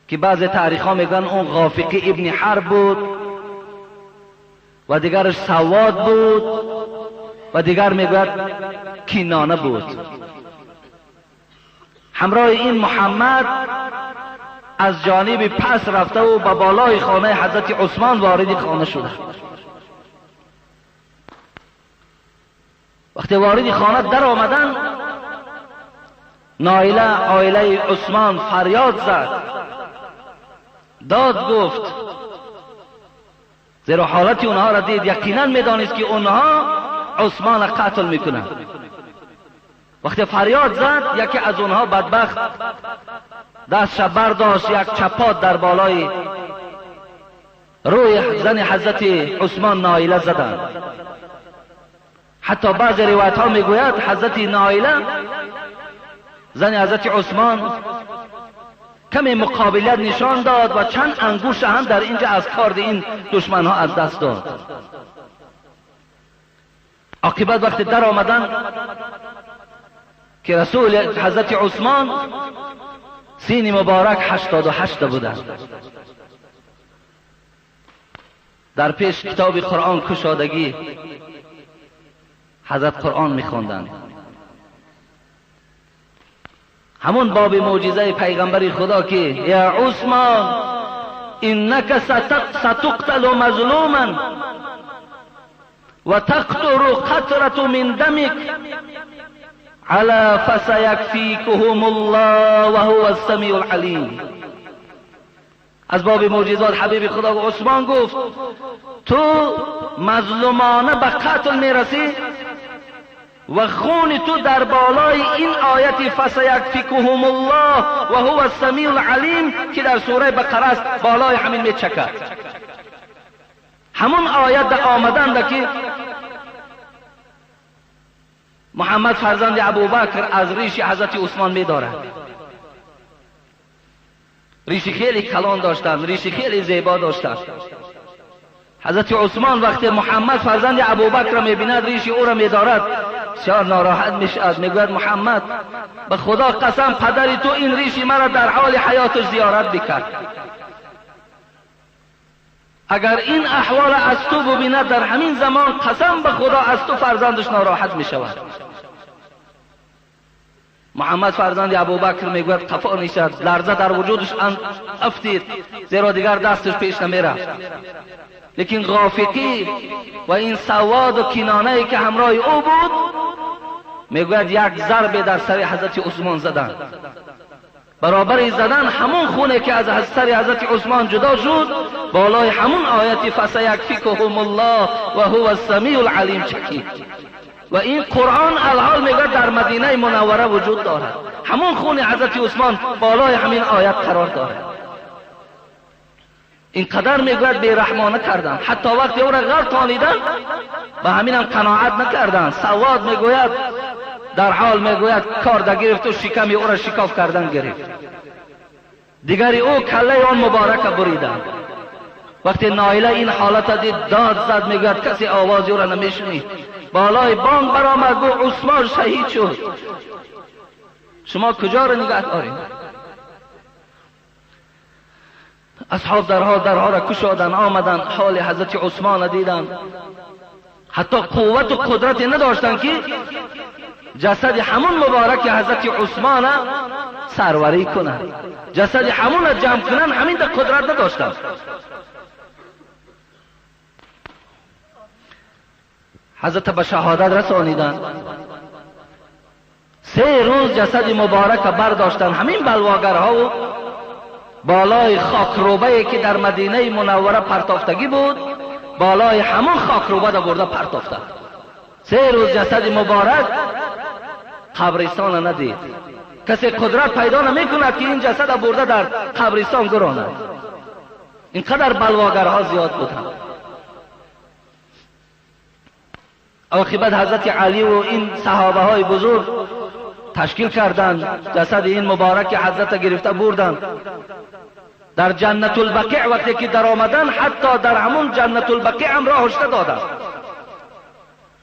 که بعض تاریخ ها میگن اون غافقی ابن حرب بود و دیگرش سواد بود و دیگر میگوید کینانه بود. همراه این محمد از جانب پس رفته و به بالای خانه حضرت عثمان وارد خانه شده. وقتی وارد خانه در آمدن، نایله عائله عثمان فریاد زد، داد گفت، زیرا حالت اونها را دید، یقینا میدانست که اونها عثمان قتل میکنند. وقتی فریاد زد، یکی از اونها بدبخت دستش برداشت، یک چپات در بالای روی زن حضرت عثمان نایله زدند. حتی بعض روایت ها میگوید حضرت نایله زن حضرت عثمان کمی مقابلیت نشان داد و چند انگوش هم در اینجا از کار این دشمن ها از دست داد. عاقبت وقتی در آمدن که رسول حضرت عثمان سین مبارک 88 بودند. در پیش کتاب قرآن کشادگی حضرت قرآن میخوندند. همون باب معجزه پیغمبر خدا که یا عثمان انک ستقتل مظلوما و تقطر قطرة من دمک علی فسیکفیکهم الله و هو السمیع العلیم. از باب معجزات حبیب خدا و عثمان گفت تو مظلومانه به قتل میرسی و خون تو در بالای این آیت فسیکفیکهم الله و هو السمیع العلیم که در سوره بقره است بالای همین میچکد. همون آیت در آمدند که محمد فرزند ابوبکر از ریش حضرت عثمان می‌دارد. ریش خیلی کلان داشتند، ریش خیلی زیبا داشتند. حضرت عثمان وقتی محمد فرزند ابوبکر را می‌بیند ریش او را می‌دارد، بسیار ناراحت میشد. میگوید محمد به خدا قسم پدری تو این ریش مرا در حال حیاتش زیارت بکرد. اگر این احوال از تو ببیند در همین زمان قسم به خدا از تو فرزندش ناراحت میشود. محمد فرزند ابوبکر میگوید قفا نشد، لرزه در وجودش افتید، زیرا دیگر دستش پیش نمیرفت. لیکن غافقی و این سواد و کنانه‌ای که همراه او بود میگوید یک ضربه در سر حضرت عثمان زدن. برابر زدن همون خونه که از سر حضرت عثمان جدا شد بالای همون آیت فسیکفیکهم الله و هو السمیع العلیم چکید. و این قرآن الحال میگه در مدینه منوره وجود دارد. همون خون حضرت عثمان بالای همین آیت قرار دارد. اینقدر میگوید بیرحمانه کردن، حتی وقتی او را غرتانیدن به همین هم قناعت نکردن. سواد میگوید در حال میگوید کار گرفت و شکمی او را شکاف کردن گرفت. دیگری او کله آن مبارک بریدن. وقتی نایله این حالت دید داد زد، میگوید کسی آواز او را نمیشنید. بالای بانگ برآمد گفت عثمان شهید شد. شما کجا را نگاه دارید؟ اصحاب درها را کشادن، آمدن حال حضرت عثمان دیدن. حتی قوت و قدرت نداشتن که جسد همون مبارک حضرت عثمان سروری کنن، جسد همون را جمع کنن، همین در قدرت نداشتن. حضرت به شهادت رسانیدن. 3 روز جسد مبارک برداشتن. همین بلواگرها و بالای خاکروبه‌ای که در مدینه منوره پرتافتگی بود، بالای همون خاکروبه را برده پرتافته. 3 روز جسد مبارک قبرستان ندید. کسی قدرت پیدا نمی کند که این جسد برده در قبرستان گراند. اینقدر بلواگرها زیاد بودند. عاقبت حضرت علی و این صحابه های بزرگ تشکیل کردند، جسد این مبارک حضرت گرفته بردند. در جنت البقیع وقتی که در آمدن، حتی در همون جنت البقیع هم راه هشته دادند.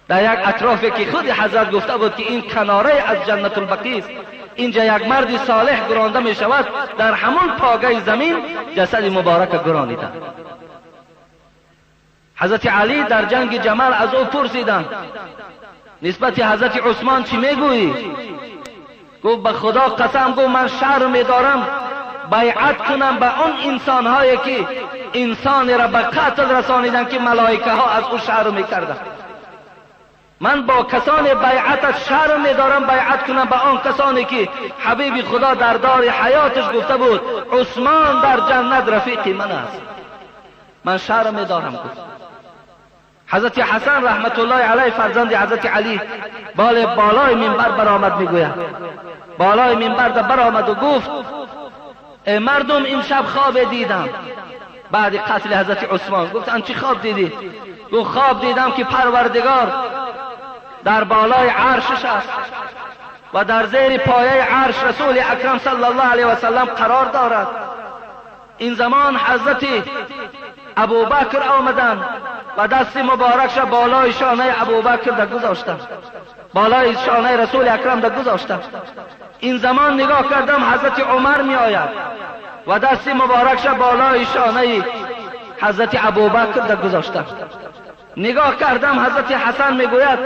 در یک اطرافی که خود حضرت گفته بود که این کناره از جنت البقیع است، اینجا یک مرد صالح گرانده می شود، در همون پاگه زمین جسد مبارک گرانیدند. حضرت علی در جنگ جمل از او پرسیدند نسبت حضرت عثمان چی میگویی؟ گفت به خدا قسم، گفت من شرم می‌دارم بیعت کنم به اون انسان‌هایی که انسان را به قتل رسانیدن که ملائکه ها از او شرم می‌کردند. من با کسان بیعت شرم می‌دارم بیعت کنم به آن کسانی که حبیب خدا در دار حیاتش گفته بود عثمان در جنت رفیق من است. من شرم می‌دارم. گفت حضرت حسن رحمت الله علیه فرزند حضرت علی بالای منبر برآمد، میگوید بالای منبر برآمد و گفت ای مردم امشب خواب دیدم بعد قتل حضرت عثمان. گفتن چی خواب دیدی؟ گفت خواب دیدم که پروردگار در بالای عرشش است و در زیر پایه عرش رسول اکرم صلی الله علیه و سلم قرار دارد. این زمان حضرت ابوبکر آمدند و دست مبارکش بالای شانه ابوبکر در گذاشتند، بالای شانه رسول اکرم در گذاشتند. این زمان نگاه کردم حضرت عمر می آید و دست مبارکش بالای شانه حضرت ابوبکر در گذاشتند. نگاه کردم حضرت حسن می گوید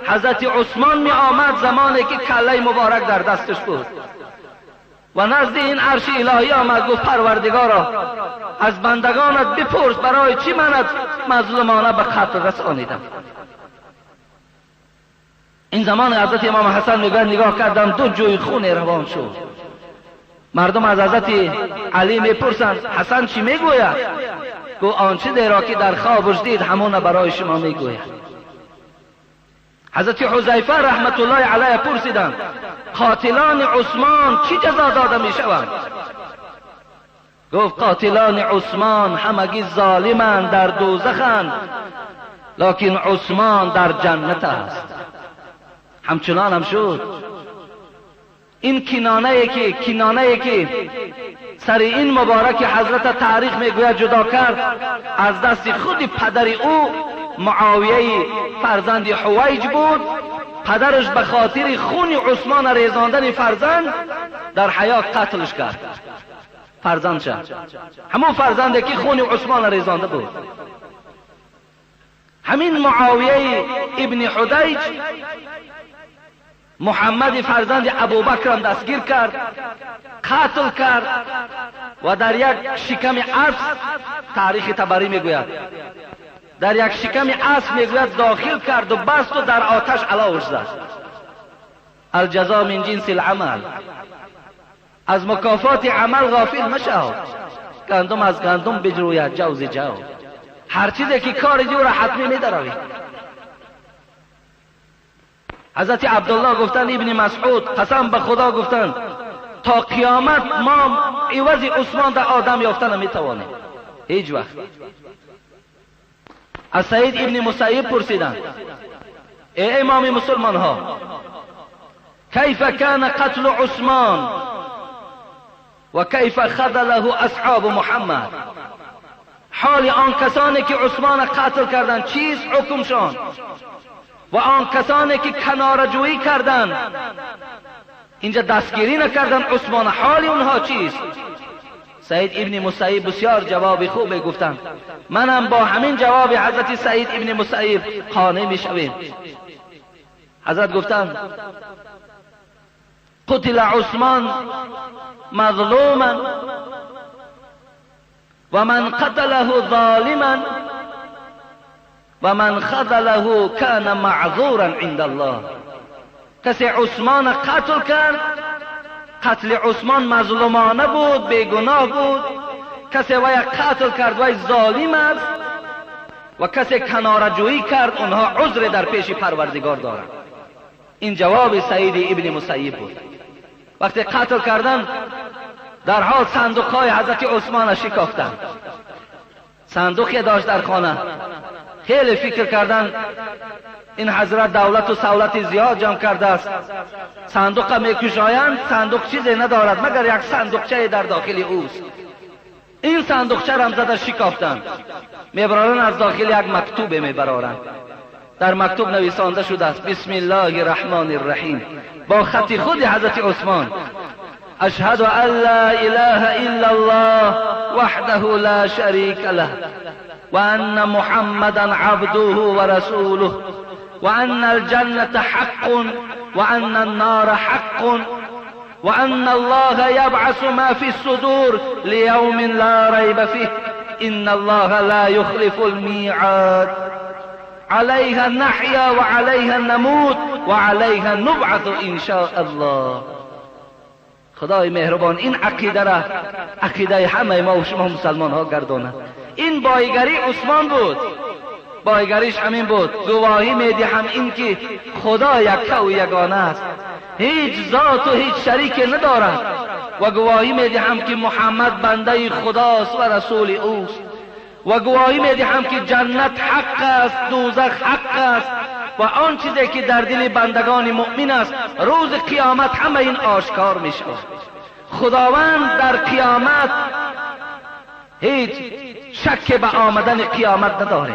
حضرت عثمان می آمد زمانی که کله مبارک در دستش بود و نزد این عرش الهی آمد. گفت پروردگارا از بندگانت بپرس برای چی منت مظلومانه به قتل رسانیدم. این زمان حضرت امام حسن میگه نگاه کردم 2 جوی خون روان شد. مردم از حضرت علی میپرسند حسن چی میگوید؟ گفت آنچه دیرا که در خوابش دید همون برای شما میگوید. حضرت حذیفه رحمت الله علیه پرسیدند قاتلان عثمان چی جزا داده می شوند؟ گفت قاتلان عثمان همگی ظالمند در دوزخند لکن عثمان در جنت است. همچنان هم شد. این کنانه ای که سر این مبارک حضرت تاریخ میگوید جدا کرد از دست خود پدر او معاویه فرزند حویج بود. پدرش به خاطر خون عثمان ریزاندن فرزند در حیات قتلش کرد. فرزندش همون فرزنده که خون عثمان ریزانده بود. همین معاویه ابن حدیج محمد فرزند ابوبکر هم دستگیر کرد، قتل کرد و در یک شکم اسب، تاریخ طبری میگوید در یک شکم اسب میگوید داخل کرد و بست و در آتش علاوش زد. الجزا من جنس العمل. از مکافات عمل غافل مشو. گندم از گندم بجروید جو ز جو. هر چیزی که کار جو را حتمی میدروید. حضرت عبدالله گفتن ابن مسعود قسم به خدا گفتن تا قیامت ما عوض عثمان در آدم یافتن نمیتوانیم هیچ وقت. از سعید ابن مسیب پرسیدند ای امام مسلمان ها کیف کان قتل عثمان و کیف خذله اصحاب محمد؟ حال آن کسانی که عثمان قتل کردند چیست حکمشان و آن کسانی که کناره‌جویی کردند اینجا دستگیری نکردن عثمان حال اونها چیست؟ سعید ابن مسیب بسیار جواب خوبی گفتند. منم با همین جواب حضرت سعید ابن مسیب قانع میشویم. حضرت گفتند قتل عثمان مظلوما و من قتله ظالما و من خذله کان معذورا عند الله. کسی عثمان قتل کرد قتل عثمان مظلومانه بود، بیگناه بود. کسی وی قتل کرد وی ظالم است و کسی کناره‌جویی کرد اونها عذر در پیش پروردگار دارند. این جواب سعید ابن مسیب بود. وقتی قتل کردن در حال صندوق‌های حضرت عثمان شکافتند. صندوقی داشت در خانه. خیلی فکر کردن این حضرت دولت و سولت زیاد جمع کرده است، صندوق میکشایند، صندوق چیزی ندارد مگر یک صندوقچه در داخل اوست. این صندوقچه را هم زده شکافتند، میبرارن از داخل یک مکتوب میبرارن. در مکتوب نویسانده شده است بسم الله الرحمن الرحیم با خط خود حضرت عثمان: اشهد ان لا اله الا الله وحده لا شریک له و ان محمدا عبده و رسوله و ان الجنة حق و ان النار حق و ان الله یبعث ما فی الصدور لیوم لا ریب فیه ان الله لا یخلف الميعاد علیها نحیا و علیها نموت و علیها نبعث ان شاء الله. خدای مهربان این عقیده را عقیده همه ما و شما مسلمان ها گرداند. این بایگری عثمان بود، بایگریش همین بود. گواهی میدهم این که خدا یک و یگانه است، هیچ ذات و هیچ شریک ندارد و گواهی میدهم که محمد بنده خداست و رسول اوست و گواهی میدهم که جنت حق است، دوزخ حق است و آن چیزی که در دل بندگان مؤمن است روز قیامت همه این آشکار میشه. خداوند در قیامت هیچ شک به آمدن قیامت نداره.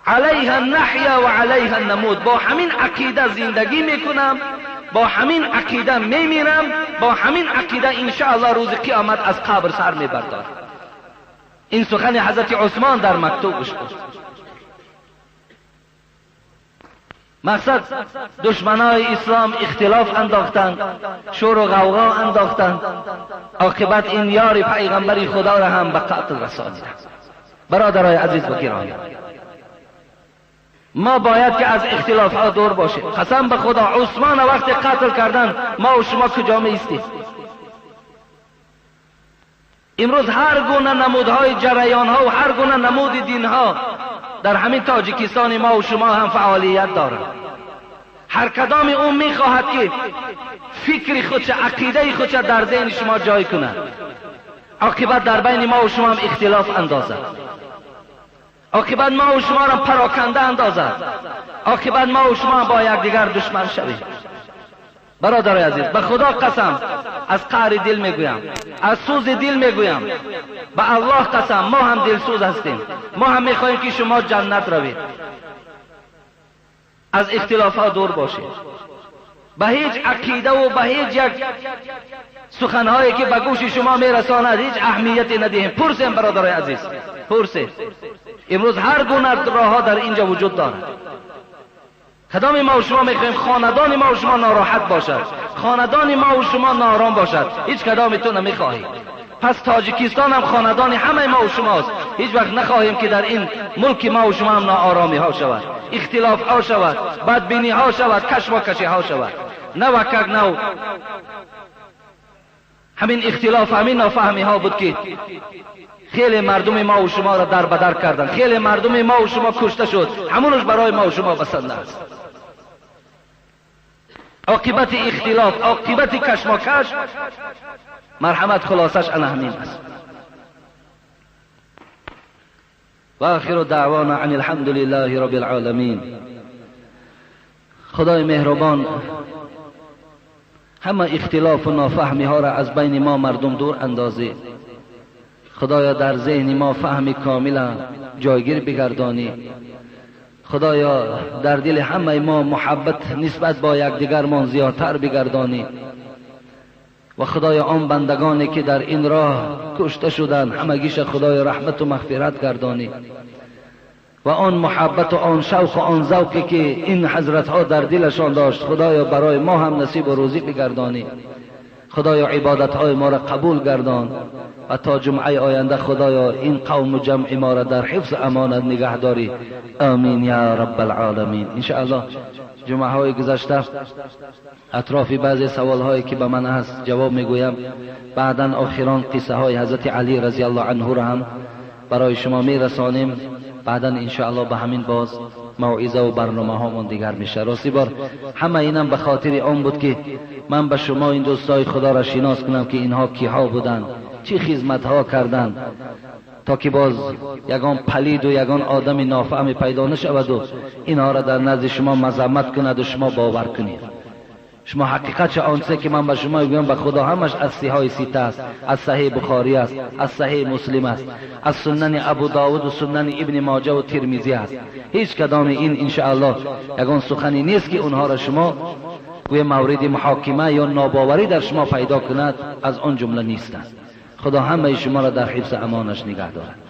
علیها نحیا و علیها نموت. با همین عقیده زندگی میکنم، با همین عقیده میمیرم، با همین عقیده انشاءالله روز قیامت از قبر سر میبردارم. این سخن حضرت عثمان در مکتوبش بود. مقصد دشمنای اسلام اختلاف انداختند، شور و غوغا انداختند، عاقبت این یار پیغمبر خدا را هم به قتل رساندند. برادرای عزیز و گرامی، ما باید که از اختلاف ها دور باشیم. قسم به خدا عثمان وقت قتل کردن ما و شما کجا میستیم؟ امروز هر گونه نمودهای جریان ها و هر گونه نمود دین ها در همین تاجیکستان ما و شما هم فعالیت دارد. هر کدام اون میخواهد که فکر خودش، عقیده خودش در ذهن شما جای کند، عاقبت در بین ما و شما هم اختلاف اندازد، عاقبت ما و شما را پراکنده اندازد، عاقبت ما و شما با یکدیگر دشمن شویم. برادرای عزیز، به خدا قسم از قعر دل میگویم، از سوز دل میگویم، به الله قسم ما هم دلسوز هستیم، ما هم میخواهیم که شما جنت روید. از اختلافات دور باشید. به هیچ عقیده و به هیچ یک سخنهایی که به گوش شما میرساند هیچ اهمیتی ندهیم. پرسیم برادرای عزیز، پرسیم. امروز هر گونه راه ها در اینجا وجود دارد. کدام ما و شما میخواهیم خاندان ما و شما ناراحت باشد، خاندان ما و شما نارام باشد؟ هیچ کدامتون نمیخواهیم. پس تاجیکستان هم خاندان همه ما و شماست. هیچ وقت نخواهیم که در این ملک ما و شما هم ناآرامی ها شود، اختلاف ها شود، بدبینی ها شود، کشمکشی ها شود. نه وکک نو همین اختلاف، همین نافهمی ها بود که خیلی مردم ما و شما را در بدر کردن، خیلی مردم ما و شما کشته شد. همونش برای ما و شما بسنده است. عاقبت اختلاف، عاقبت کشمکش، مرحمت خلاصش انا همین است. و آخر دعوانا عن الحمد لله رب العالمین. خدای مهربان همه اختلاف و نافهمی ها را از بین ما مردم دور اندازی. خدایا در ذهن ما فهم کاملا جایگیر بگردانی. خدایا در دل همه ما محبت نسبت با یکدیگرمان زیادتر بگردانی. و خدایا آن بندگانی که در این راه کشته شدند همگیش خدای رحمت و مغفرت گردانی. و آن محبت و آن شوق و آن ذوقی که این حضرت ها در دلشان داشت خدایا برای ما هم نصیب و روزی بگردانی. خدایا عبادت های ما را قبول گردان و تا جمعه آینده خدایا این قوم و جمع ما را در حفظ امانت نگه داری. آمین یا رب العالمین. ان شاء الله جمعه های گذشته اطراف بعضی سوال هایی که به من هست جواب میگویم. بعدا آخران قصه های حضرت علی رضی الله عنه را هم برای شما میرسانیم. بعدا ان شاء الله به همین باز موعظه و برنامه هامون دیگر میشه. راستی بار همه اینم به خاطر آن بود که من به شما این دوستای خدا را شناس کنم که اینها کیها بودند، چی خدمت ها کردند، تا که باز یگان پلید و یگان آدم نافهم پیدا نشود و اینها را در نزد شما مذمت کند و شما باور کنید. شما حقیقت آنچه که من به شما میگم به خدا همش از صحیح سیته است، از صحیح بخاری است، از صحیح مسلم است، از سنن ابو داود و سنن ابن ماجه و ترمذی است. هیچ کدام این ان شاء الله یگان سخنی نیست که اونها را شما گوی مورد محاکمه یا ناباوری در شما پیدا کند، از آن جمله نیستند. خدا همه شما را در حفظ امانش نگه دارد.